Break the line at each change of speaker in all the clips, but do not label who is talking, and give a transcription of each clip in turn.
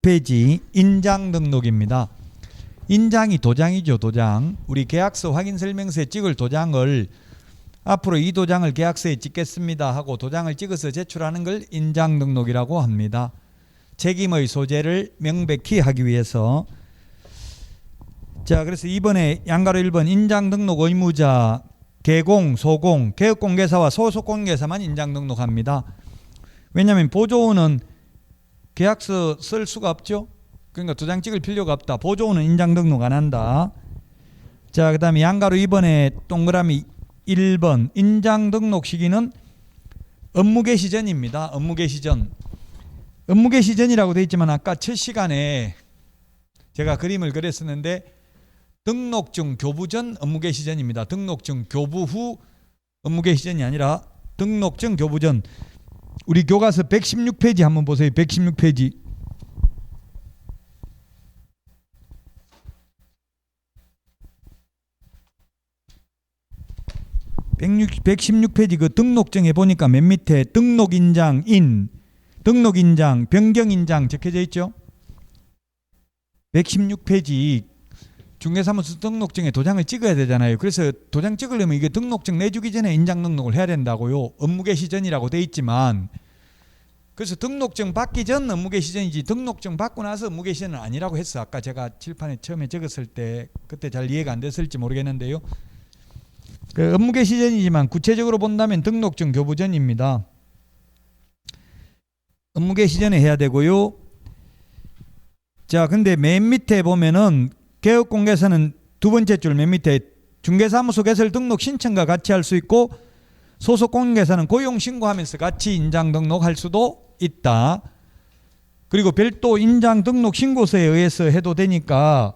페이지 인장 등록입니다. 인장이 도장이죠. 도장. 우리 계약서 확인설명서에 찍을 도장을 앞으로 이 도장을 계약서에 찍겠습니다 하고 도장을 찍어서 제출하는 걸 인장 등록이라고 합니다. 책임의 소재를 명백히 하기 위해서. 자, 그래서 이번에 양가로 1번 인장 등록 의무자 개공, 소공, 개업공개사와 소속공개사만 인장 등록합니다. 왜냐하면 보조원은 계약서 쓸 수가 없죠. 그러니까 도장 찍을 필요가 없다. 보조원은 인장 등록 안 한다. 자, 그 다음에 양가로 2번에 동그라미 1번 인장 등록 시기는 업무 개시 전입니다. 업무 개시 전. 업무 개시 전이라고 되어 있지만 아까 첫 시간에 제가 그림을 그렸었는데 등록증 교부 전 업무 개시 전입니다. 등록증 교부 후 업무 개시 전이 아니라 등록증 교부 전. 우리 교과서 116페이지 한번 보세요. 116페이지. 116페이지 그 등록증에 보니까 맨 밑에 등록인장 인, 등록인장, 변경인장 적혀져 있죠. 116페이지 중개사무소 등록증에 도장을 찍어야 되잖아요. 그래서 도장 찍으려면 이게 등록증 내주기 전에 인장 등록을 해야 된다고요. 업무 개시 전이라고 돼 있지만 그래서 등록증 받기 전 업무 개시 전이지 등록증 받고 나서 업무 개시 전은 아니라고 했어. 아까 제가 칠판에 처음에 적었을 때 그때 잘 이해가 안 됐을지 모르겠는데요. 그 업무 개시 전이지만 구체적으로 본다면 등록증 교부 전입니다. 업무 개시 전에 해야 되고요. 자, 근데 맨 밑에 보면은 개업공개사는 두 번째 줄 맨 밑에 중개사무소 개설 등록 신청과 같이 할 수 있고 소속공개사는 고용신고하면서 같이 인장 등록할 수도 있다. 그리고 별도 인장 등록 신고서에 의해서 해도 되니까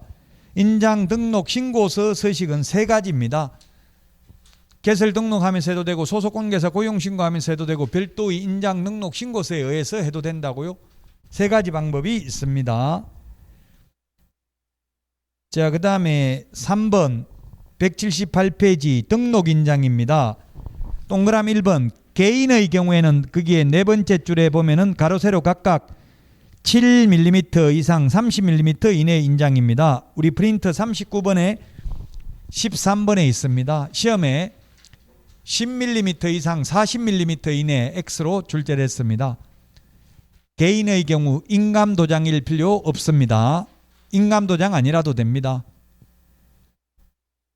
인장 등록 신고서 서식은 세 가지입니다. 개설 등록하면서 해도 되고 소속공개사 고용신고하면서 해도 되고 별도의 인장 등록 신고서에 의해서 해도 된다고요. 세 가지 방법이 있습니다. 자, 그 다음에 3번 178페이지 등록인장입니다. 동그라미 1번 개인의 경우에는 거기에 네 번째 줄에 보면은 가로 세로 각각 7mm 이상 30mm 이내의 인장입니다. 우리 프린터 39번에 13번에 있습니다. 시험에 10mm 이상 40mm 이내 X로 출제를 했습니다. 개인의 경우 인감도장일 필요 없습니다. 인감도장 아니라도 됩니다.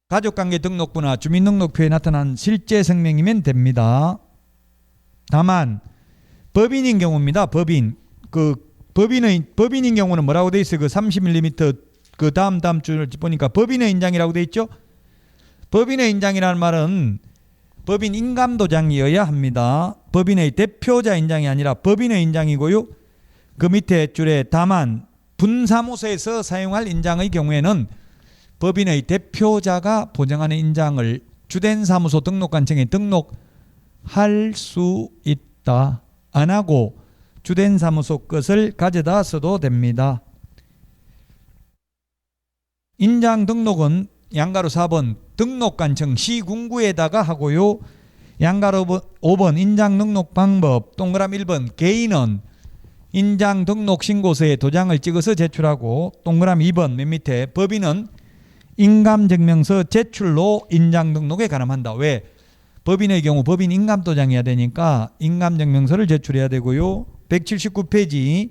가족관계 등록부나 주민등록표에 나타난 실제 성명이면 됩니다. 다만 법인인 경우입니다. 법인. 법인인 경우는 뭐라고 돼 있어요? 그 30mm 그 다음 줄 보니까 법인의 인장이라고 돼 있죠? 법인의 인장이라는 말은 법인 인감도장이어야 합니다. 법인의 대표자 인장이 아니라 법인의 인장이고요. 그 밑에 줄에 다만 분사무소에서 사용할 인장의 경우에는 법인의 대표자가 보정하는 인장을 주된 사무소 등록관청에 등록할 수 있다. 안 하고 주된 사무소 것을 가져다 써도 됩니다. 인장 등록은 양가로 4번 등록관청 시군구에다가 하고요. 양가로 5번 인장 등록 방법 동그라미 1번 개인은 인장 등록 신고서에 도장을 찍어서 제출하고 동그라미 2번 맨 밑에 법인은 인감증명서 제출로 인장 등록에 가름한다. 왜? 법인의 경우 법인 인감도장이어야 되니까 인감증명서를 제출해야 되고요. 179페이지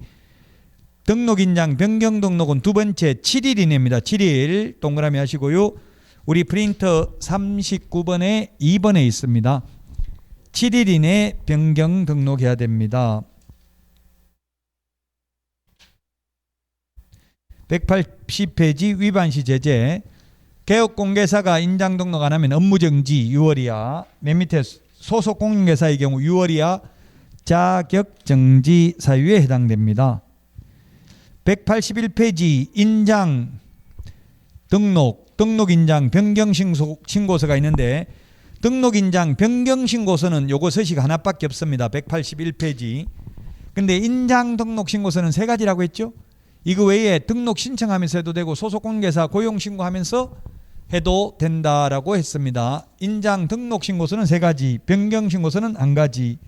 등록인장 변경 등록은 두 번째 7일 이내입니다. 7일 동그라미 하시고요. 우리 프린터 39번에 2번에 있습니다. 7일 이내 변경 등록해야 됩니다. 180페이지 위반시 제재. 개업공개사가 인장 등록 안 하면 업무정지 6월이야. 맨 밑에 소속공개사의 경우 6월이야. 자격정지 사유에 해당됩니다. 181페이지 인장 등록인장 변경신고서가 있는데 등록인장 변경신고서는 요거 서식 하나밖에 없습니다. 181페이지. 근데 인장 등록신고서는 세 가지라고 했죠. 이거 외에 등록 신청하면서 해도 되고 소속공개사 고용신고하면서 해도 된다라고 했습니다. 인장 등록신고서는 세 가지, 변경신고서는 한 가지.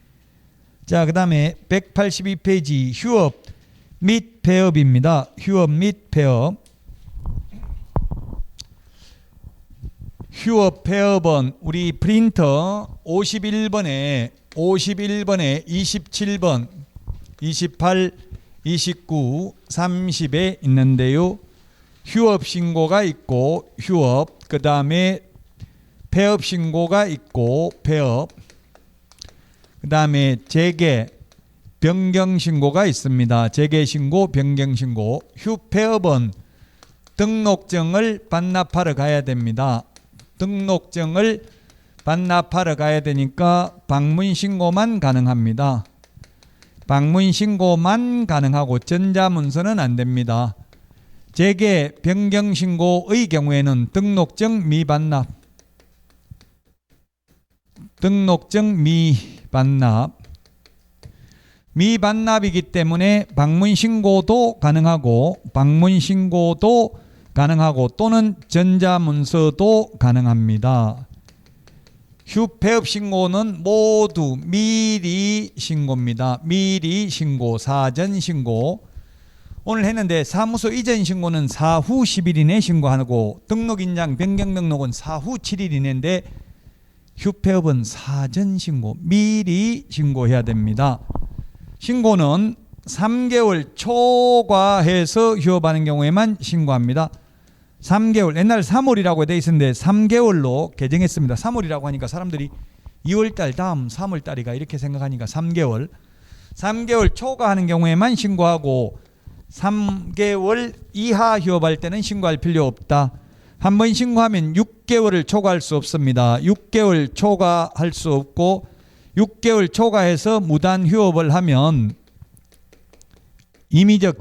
자, 그 다음에 182페이지 휴업 및 폐업입니다. 휴업 및 폐업. 휴업 폐업은 우리 프린터 51번에 27번, 28, 29, 30에 있는데요. 휴업 신고가 있고 휴업, 그 다음에 폐업 신고가 있고 폐업, 그 다음에 재개, 변경 신고가 있습니다. 재개 신고, 변경 신고. 휴폐업은 등록증을 반납하러 가야 됩니다. 등록증을 반납하러 가야 되니까 방문 신고만 가능합니다. 방문 신고만 가능하고 전자문서는 안 됩니다. 재개, 변경 신고의 경우에는 등록증 미반납, 등록증 미반납이기 때문에 방문 신고도 가능하고 또는 전자문서도 가능합니다. 휴폐업 신고는 모두 미리 신고입니다. 미리 신고, 사전 신고. 오늘 했는데 사무소 이전 신고는 사후 10일 이내 신고하고 등록인장 변경 등록은 사후 7일 이내인데 휴폐업은 사전 신고, 미리 신고해야 됩니다. 신고는 3개월 초과해서 휴업하는 경우에만 신고합니다. 3개월, 옛날 3월이라고 되어 있었는데 3개월로 개정했습니다. 3월이라고 하니까 사람들이 2월달 다음 3월달이가 이렇게 생각하니까 3개월 초과하는 경우에만 신고하고 3개월 이하 휴업할 때는 신고할 필요 없다. 한번 신고하면 6개월을 초과할 수 없습니다. 6개월 초과할 수 없고 6개월 초과해서 무단 휴업을 하면 임의적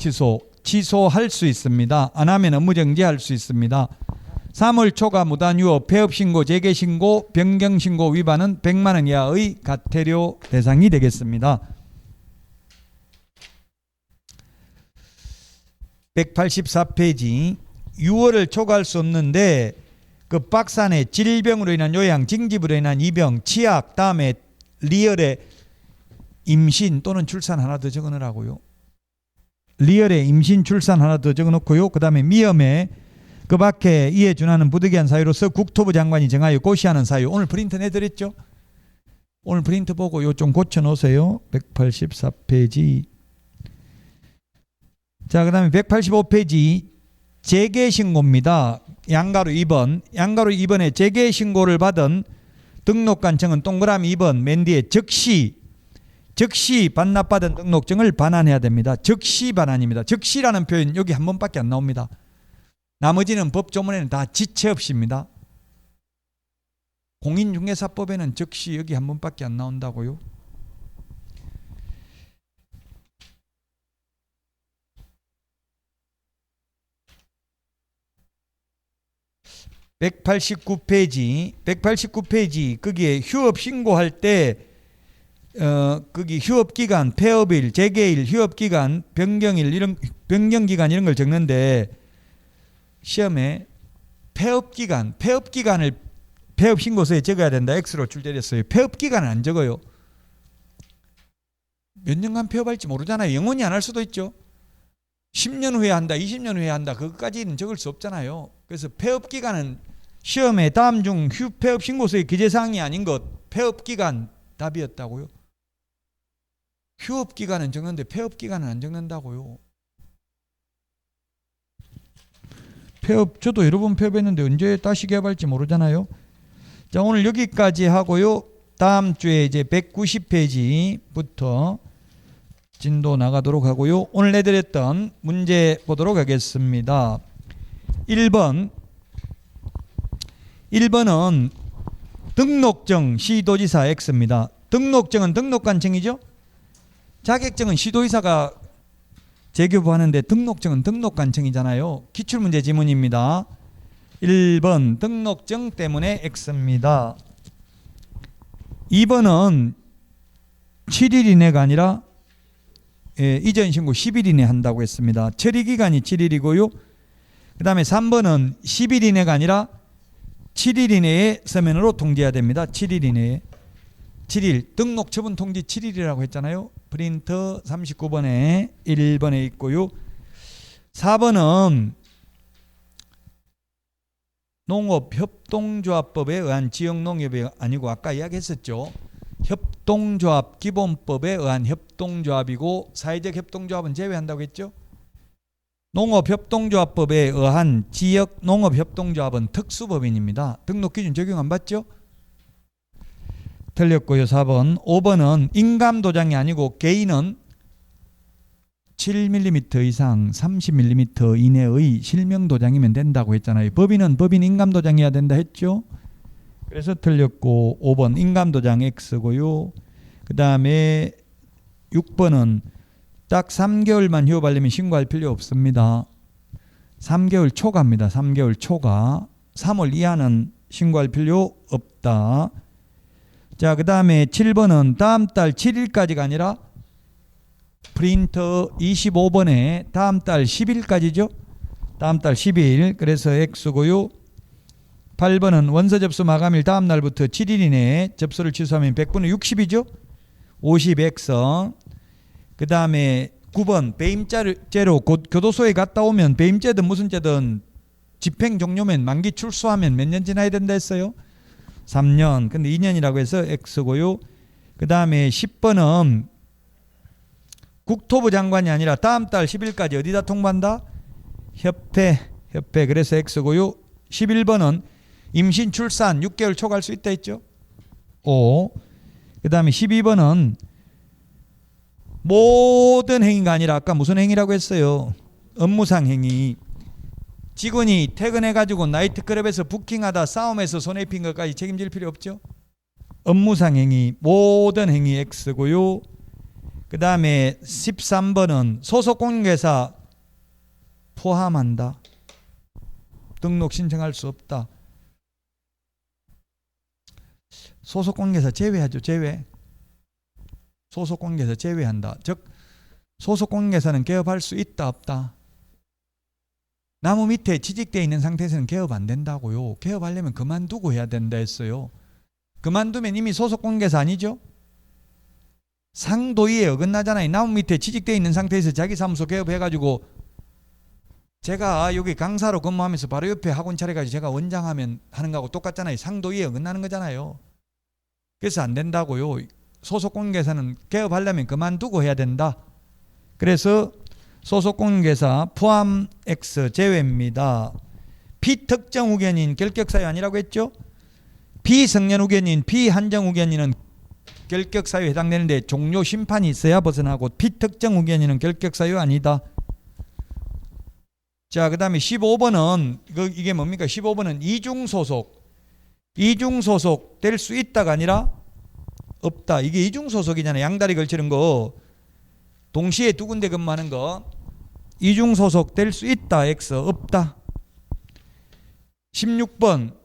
취소할 수 있습니다. 안 하면 업무정지할 수 있습니다. 3월 초과 무단 휴업, 폐업 신고, 재개 신고, 변경 신고 위반은 100만 원 이하의 과태료 대상이 되겠습니다. 184페이지. 6월을 초과할 수 없는데 그 박스 안에 질병으로 인한 요양, 징집으로 인한 입영, 치약, 다음에 리얼의 임신 또는 출산 하나 더 적어놓으라고요. 리얼의 임신, 출산 하나 더 적어놓고요. 그 다음에 미염에 그 밖에 이에 준하는 부득이한 사유로서 국토부 장관이 정하여 고시하는 사유. 오늘 프린트 내드렸죠? 오늘 프린트 보고 요 좀 고쳐놓으세요. 184페이지. 자, 그 다음에 185페이지 재개신고입니다. 양가로 2번. 양가로 2번에 재개신고를 받은 등록관청은 동그라미 2번 맨 뒤에 즉시 반납받은 등록증을 반환해야 됩니다. 즉시 반환입니다. 즉시라는 표현 여기 한 번밖에 안 나옵니다. 나머지는 법조문에는 다 지체 없이입니다. 공인중개사법에는 즉시 여기 한 번밖에 안 나온다고요. (189페이지) 거기에 휴업 신고할 때 거기 휴업기간, 폐업일, 재개일, 휴업기간, 변경일 이런 변경기간 이런 걸 적는데 시험에 폐업기간을 폐업신고서에 적어야 된다. X로 출제됐어요. 폐업기간은 안 적어요. 몇 년간 폐업할지 모르잖아요. 영원히 안 할 수도 있죠. 10년 후에 한다, 20년 후에 한다. 그것까지는 적을 수 없잖아요. 그래서 폐업기간은 시험에 다음 중 휴폐업 신고서의 기재사항이 아닌 것, 폐업기간 답이었다고요. 휴업기간은 적는데 폐업기간은 안 적는다고요. 폐업, 저도 여러 번 폐업했는데 언제 다시 개업할지 모르잖아요. 자, 오늘 여기까지 하고요. 다음 주에 이제 190페이지부터 진도 나가도록 하고요. 오늘 내드렸던 문제 보도록 하겠습니다. 1번은 등록증 시도지사 X입니다. 등록증은 등록관청이죠. 자격증은 시도지사가 재교부하는데 등록증은 등록관청이잖아요. 기출문제 지문입니다. 1번 등록증 때문에 X입니다. 2번은 7일 이내가 아니라 이전 신고 10일 이내 한다고 했습니다. 처리기간이 7일이고요. 그 다음에 3번은 10일 이내가 아니라 7일 이내에 서면으로 통지해야 됩니다. 7일 이내에. 7일 등록 처분 통지 7일이라고 했잖아요. 프린터 39번에 1번에 있고요. 4번은 농업협동조합법에 의한 지역농협이 아니고 아까 이야기했었죠. 협동조합 기본법에 의한 협동조합이고 사회적 협동조합은 제외한다고 했죠. 농업협동조합법에 의한 지역농업협동조합은 특수법인입니다. 등록기준 적용 안 받죠? 틀렸고요. 4번. 5번은 인감도장이 아니고 개인은 7mm 이상 30mm 이내의 실명도장이면 된다고 했잖아요. 법인은 법인 인감도장이어야 된다 했죠. 그래서 틀렸고 5번 인감도장 X고요. 그 다음에 6번은 딱 3개월만 휴업하려면 신고할 필요 없습니다. 3개월 초과입니다. 3개월 초과. 3월 이하는 신고할 필요 없다. 자, 그 다음에 7번은 다음 달 7일까지가 아니라 프린터 25번에 다음 달 10일까지죠. 다음 달 10일. 그래서 X고요. 8번은 원서 접수 마감일 다음 날부터 7일 이내에 접수를 취소하면 100분의 60이죠. 50X. 그 다음에 9번 배임죄로 곧 교도소에 갔다 오면 배임죄든 무슨 죄든 집행 종료면 만기 출소하면 몇 년 지나야 된다 했어요? 3년. 근데 2년이라고 해서 X고요. 그 다음에 10번은 국토부 장관이 아니라 다음 달 10일까지 어디다 통보한다? 협회. 그래서 X고요. 11번은 임신 출산 6개월 초과할 수 있다 했죠? O. 그 다음에 12번은 모든 행위가 아니라 아까 무슨 행위라고 했어요? 업무상 행위. 직원이 퇴근해가지고 나이트클럽에서 부킹하다 싸움에서 손해입힌 것까지 책임질 필요 없죠? 업무상 행위, 모든 행위 X고요. 그 다음에 13번은 소속공인회사 포함한다. 등록 신청할 수 없다. 소속공인회사 제외하죠. 제외. 소속공인회사 제외한다. 즉 소속공인회사는 개업할 수 있다 없다. 나무 밑에 취직되어 있는 상태에서는 개업 안 된다고요. 개업하려면 그만두고 해야 된다 했어요. 그만두면 이미 소속공인회사 아니죠? 상도위에 어긋나잖아요. 나무 밑에 취직되어 있는 상태에서 자기 사무소 개업해가지고 제가 여기 강사로 근무하면서 바로 옆에 학원 차려가지고 제가 원장하면 하는 거하고 똑같잖아요. 상도위에 어긋나는 거잖아요. 그래서 안 된다고요. 소속공인회사는 개업하려면 그만두고 해야 된다. 그래서 소속공인회사 포함 X 제외입니다. 비특정 후견인 결격사유 아니라고 했죠? 비성년 후견인, 비한정 후견인은 결격사유에 해당되는데 종료 심판이 있어야 벗어나고 비특정 후견인은 결격사유 아니다. 자, 그 다음에 15번은 이게 뭡니까? 15번은 이중소속. 이중소속 될 수 있다가 아니라 없다. 이게 이중소속이잖아요. 양다리 걸치는 거. 동시에 두 군데 근무하는 거. 이중소속 될 수 있다. X. 없다. 16번.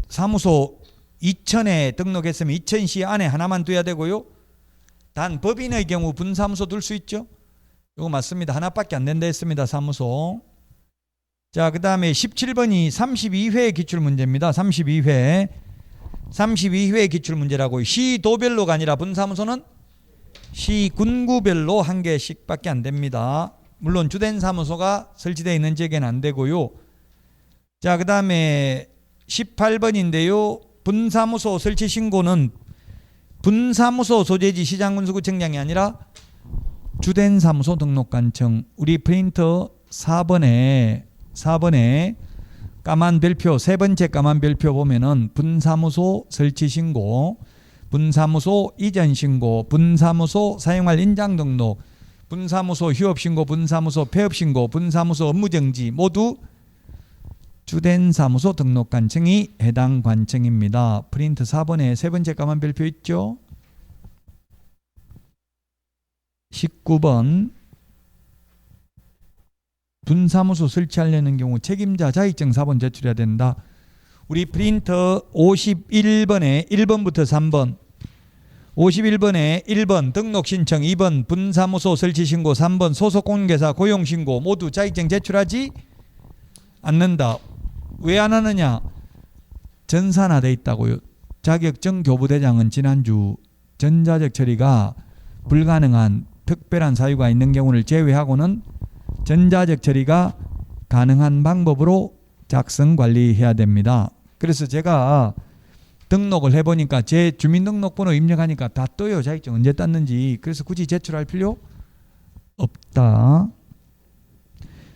사무소 2000에 등록했으면 2000시 안에 하나만 둬야 되고요. 단 법인의 경우 분사무소 둘 수 있죠. 이거 맞습니다. 하나밖에 안 된다 했습니다. 사무소. 자, 그 다음에 17번이 32회 기출문제입니다. 32회 기출문제라고. 시도별로가 아니라 분사무소는 시군구별로 한 개씩밖에 안 됩니다. 물론 주된 사무소가 설치되어 있는 지역에는 안 되고요. 자, 그 다음에 18번인데요. 분사무소 설치 신고는 분사무소 소재지 시장군수구청장이 아니라 주된 사무소 등록관청. 우리 프린터 4번에 까만 별표, 세 번째 까만 별표 보면은 분사무소 설치 신고, 분사무소 이전 신고, 분사무소 사용할 인장 등록, 분사무소 휴업 신고, 분사무소 폐업 신고, 분사무소 업무 정지 모두 주된 사무소 등록 관청이 해당 관청입니다. 프린트 4번에 세 번째 까만 별표 있죠? 19번 분사무소 설치하려는 경우 책임자 자격증 사본 제출해야 된다. 우리 프린터 51번에 1번부터 3번 51번에 1번 등록신청, 2번 분사무소 설치신고, 3번 소속공인회사 고용신고 모두 자격증 제출하지 않는다. 왜 안 하느냐? 전산화되어 있다고요. 자격증 교부대장은 지난주 전자적 처리가 불가능한 특별한 사유가 있는 경우를 제외하고는 전자적 처리가 가능한 방법으로 작성 관리해야 됩니다. 그래서 제가 등록을 해보니까 제 주민등록번호 입력하니까 다 떠요. 자격증 언제 땄는지. 그래서 굳이 제출할 필요 없다.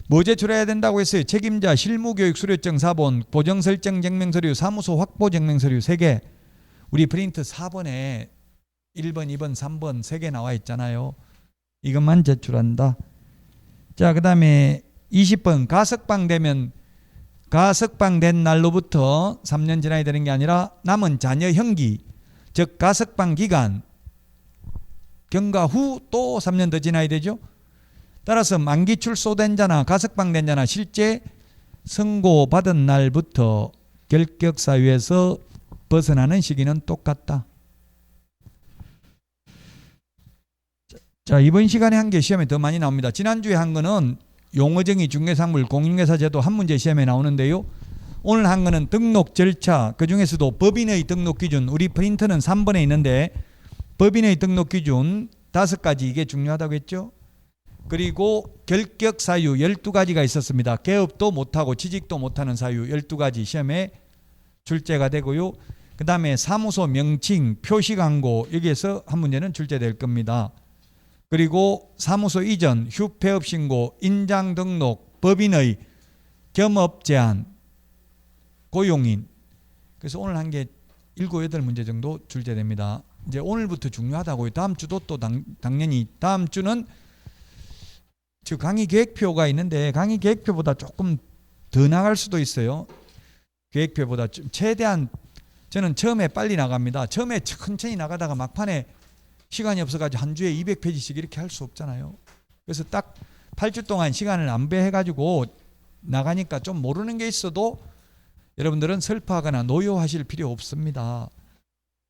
뭐 제출해야 된다고 했어요? 책임자, 실무교육 수료증 4본, 보정설정 증명서류, 사무소 확보 증명서류 3개. 우리 프린트 4번에 1번, 2번, 3번 3개 나와 있잖아요. 이것만 제출한다. 자, 그 다음에 20번 가석방 되면 가석방 된 날로부터 3년 지나야 되는 게 아니라 남은 자녀 형기, 즉 가석방 기간 경과 후 또 3년 더 지나야 되죠. 따라서 만기 출소된 자나 가석방 된 자나 실제 선고받은 날부터 결격 사유에서 벗어나는 시기는 똑같다. 자, 이번 시간에 한 게 시험에 더 많이 나옵니다. 지난주에 한 거는 용어정의 중개상물 공인중개사 제도 한 문제 시험에 나오는데요. 오늘 한 거는 등록 절차, 그 중에서도 법인의 등록 기준, 우리 프린트는 3번에 있는데 법인의 등록 기준 5가지, 이게 중요하다고 했죠. 그리고 결격 사유 12가지가 있었습니다. 개업도 못하고 취직도 못하는 사유 12가지 시험에 출제가 되고요. 그 다음에 사무소 명칭, 표시광고, 여기에서 한 문제는 출제될 겁니다. 그리고 사무소 이전, 휴폐업 신고, 인장 등록, 법인의 겸업 제한, 고용인. 그래서 오늘 한 게 7, 8문제 정도 출제됩니다. 이제 오늘부터 중요하다고요. 다음 주도 또 당연히 다음 주는 즉 강의 계획표가 있는데 강의 계획표보다 조금 더 나갈 수도 있어요. 계획표보다 최대한 저는 처음에 빨리 나갑니다. 처음에 천천히 나가다가 막판에 시간이 없어가지고 한 주에 200페이지씩 이렇게 할 수 없잖아요. 그래서 딱 8주 동안 시간을 안배해가지고 나가니까 좀 모르는 게 있어도 여러분들은 슬퍼하거나 노여하실 필요 없습니다.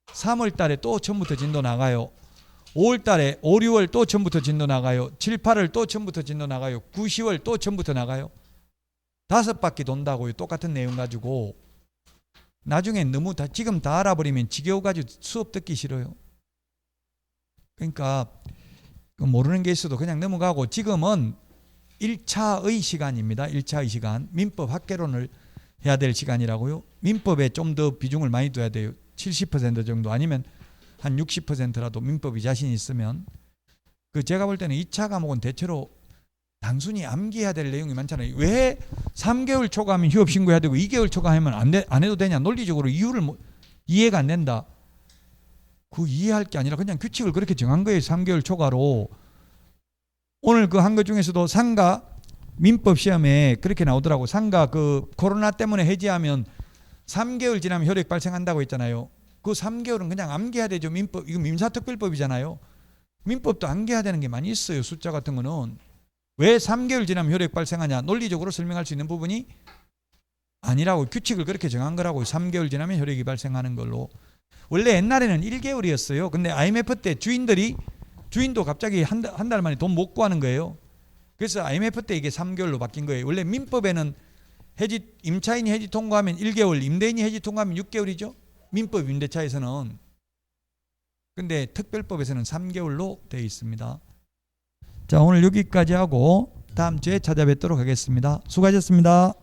3월 달에 또 처음부터 진도 나가요. 5월 달에 5, 6월 또 처음부터 진도 나가요. 7, 8월 또 처음부터 진도 나가요. 9, 10월 또 처음부터 나가요. 5바퀴 돈다고요. 똑같은 내용 가지고. 나중에 너무 지금 다 알아버리면 지겨워가지고 수업 듣기 싫어요. 그러니까 모르는 게 있어도 그냥 넘어가고 지금은 1차의 시간입니다. 1차의 시간. 민법 학개론을 해야 될 시간이라고요. 민법에 좀 더 비중을 많이 둬야 돼요. 70% 정도 아니면 한 60%라도 민법이 자신 있으면. 그 제가 볼 때는 2차 과목은 대체로 단순히 암기해야 될 내용이 많잖아요. 왜 3개월 초과하면 휴업 신고해야 되고 2개월 초과하면 안 해도 되냐. 논리적으로 이유를 이해가 안 된다. 그 이해할 게 아니라 그냥 규칙을 그렇게 정한 거예요. 3개월 초과로. 오늘 그 한 것 중에서도 상가 민법 시험에 그렇게 나오더라고. 상가 그 코로나 때문에 해지하면 3개월 지나면 효력 발생한다고 했잖아요. 그 3개월은 그냥 암기해야 되죠. 민법, 이거 민사특별법이잖아요. 민법도 암기해야 되는 게 많이 있어요. 숫자 같은 거는. 왜 3개월 지나면 효력 발생하냐. 논리적으로 설명할 수 있는 부분이 아니라고. 규칙을 그렇게 정한 거라고. 3개월 지나면 효력이 발생하는 걸로. 원래 옛날에는 1개월이었어요. 근데 IMF 때 주인도 갑자기 한 달 만에 돈 못 구하는 거예요. 그래서 IMF 때 이게 3개월로 바뀐 거예요. 원래 민법에는 임차인이 해지 통과하면 1개월, 임대인이 해지 통과하면 6개월이죠. 민법 임대차에서는. 근데 특별법에서는 3개월로 되어 있습니다. 자, 오늘 여기까지 하고 다음 주에 찾아뵙도록 하겠습니다. 수고하셨습니다.